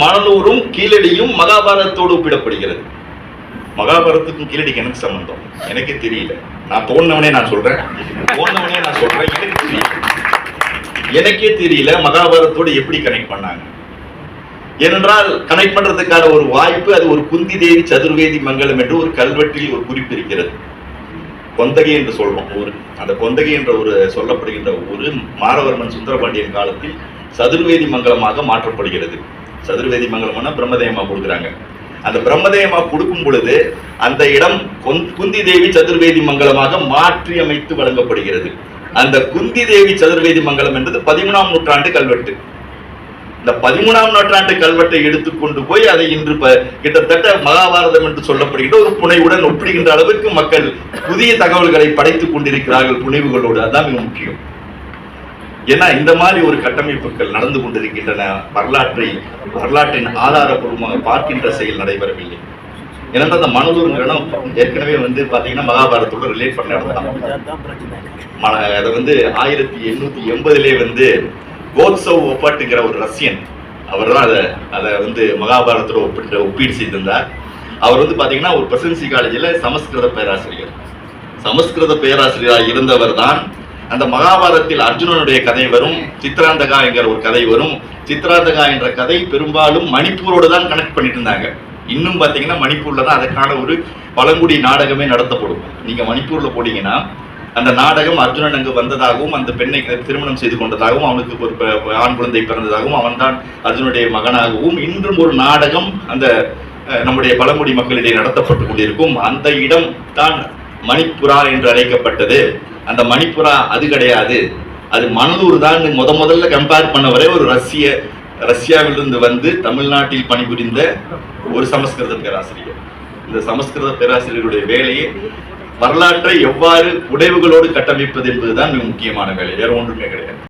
மணலூரும் கீழடியும் மகாபாரதத்தோடு ஒப்பிடப்படுகிறது. மகாபாரதத்துக்கும் கீழடிக்கு எனக்கு சம்பந்தம் எனக்கே தெரியல. நான் தோணுனவனே நான் சொல்றேன், எனக்கே தெரியல மகாபாரதத்தோடு எப்படி கனெக்ட் பண்ணாங்க. ஏனென்றால் கனெக்ட் பண்றதுக்கான ஒரு வாய்ப்பு, அது ஒரு குந்தி தேவி சதுர்வேதி மங்கலம் என்று ஒரு கல்வெட்டில் ஒரு குறிப்பு இருக்கிறது. கொந்தகை என்று சொல்றோம் ஊரு. அந்த கொந்தகை என்ற ஒரு சொல்லப்படுகின்ற ஊரு மாரவர்மன் சுந்தரபாண்டியன் காலத்தில் சதுர்வேதி மங்கலமாக மாற்றப்படுகிறது. சதுர்வேதி மங்கலம்னா பிரம்மதேயமா கொடுக்குறாங்க. அந்த பிரம்மதேயமா கொடுக்கும் பொழுது அந்த இடம் குந்தி தேவி சதுர்வேதி மங்கலமாக மாற்றி அமைத்து வழங்கப்படுகிறது. அந்த குந்தி தேவி சதுர்வேதி மங்கலம் என்பது 13ஆம் நூற்றாண்டு கல்வெட்டு. இந்த 13ஆம் நூற்றாண்டு கல்வெட்டை எடுத்துக்கொண்டு போய் அதை இன்று கிட்டத்தட்ட மகாபாரதம் என்று சொல்லப்படுகின்ற ஒரு புனைவுடன் ஒப்பிடுகின்ற அளவுக்கு மக்கள் புதிய தகவல்களை படைத்துக் கொண்டிருக்கிறார்கள் புனைவுகளோடு. அதுதான் மிக முக்கியம். ஏன்னா இந்த மாதிரி ஒரு கட்டமைப்புகள் நடந்து கொண்டிருக்கின்றன. வரலாற்றின் ஆதாரபூர்வமாக பார்க்கின்ற செயல் நடைபெறவில்லை. ஏனென்றால் அந்த மணலூர் இடம் ஏற்கனவே பாத்தீங்கன்னா மகாபாரதத்தோட ரிலேட் பண்ண இடம் தான். அதை 1880 கோத்சவ் ஒப்பாட்டுங்கிற ஒரு ரஷ்யன், அவர் தான் அதை மகாபாரதத்தோட ஒப்பீடு செய்திருந்தார். அவர் பாத்தீங்கன்னா ஒரு பிரசிடென்சி காலேஜில் சமஸ்கிருத பேராசிரியராக இருந்தவர் தான். அந்த மகாபாரதத்தில் அர்ஜுனனுடைய கதை வரும், சித்ராந்தகா என்கிற ஒரு கதை வரும். சித்ராந்தகா என்ற கதை பெரும்பாலும் மணிப்பூரோடு தான் கனெக்ட் பண்ணிட்டு இருந்தாங்க. இன்னும் பாத்தீங்கன்னா மணிப்பூர்ல தான் அதற்கான ஒரு பழங்குடி நாடகமே நடத்தப்படும். நீங்க மணிப்பூர்ல போனீங்கன்னா அந்த நாடகம் அர்ஜுனன் அங்கு வந்ததாகவும் அந்த பெண்ணை திருமணம் செய்து கொண்டதாகவும் அவனுக்கு ஒரு ஆண் குழந்தை பிறந்ததாகவும் அவன் தான் அர்ஜுனுடைய மகனாகவும் இன்றும் ஒரு நாடகம் அந்த நம்முடைய பழங்குடி மக்களிடையே நடத்தப்பட்டு கொண்டிருக்கும். அந்த இடம் தான் மணிப்புரா என்று அழைக்கப்பட்டது. அந்த மணிப்புரா அது கிடையாது, அது மணலூர் தான். முதல்ல கம்பேர் பண்ணவரே ஒரு ரஷ்யாவிலிருந்து தமிழ்நாட்டில் பணிபுரிந்த ஒரு சமஸ்கிருத பேராசிரியர். இந்த சமஸ்கிருத பேராசிரியருடைய வேலையை வரலாற்றை எவ்வாறு உடைவுகளோடு கட்டமைப்பது என்பதுதான் மிக முக்கியமான வேலை, வேற ஒன்றுமே கிடையாது.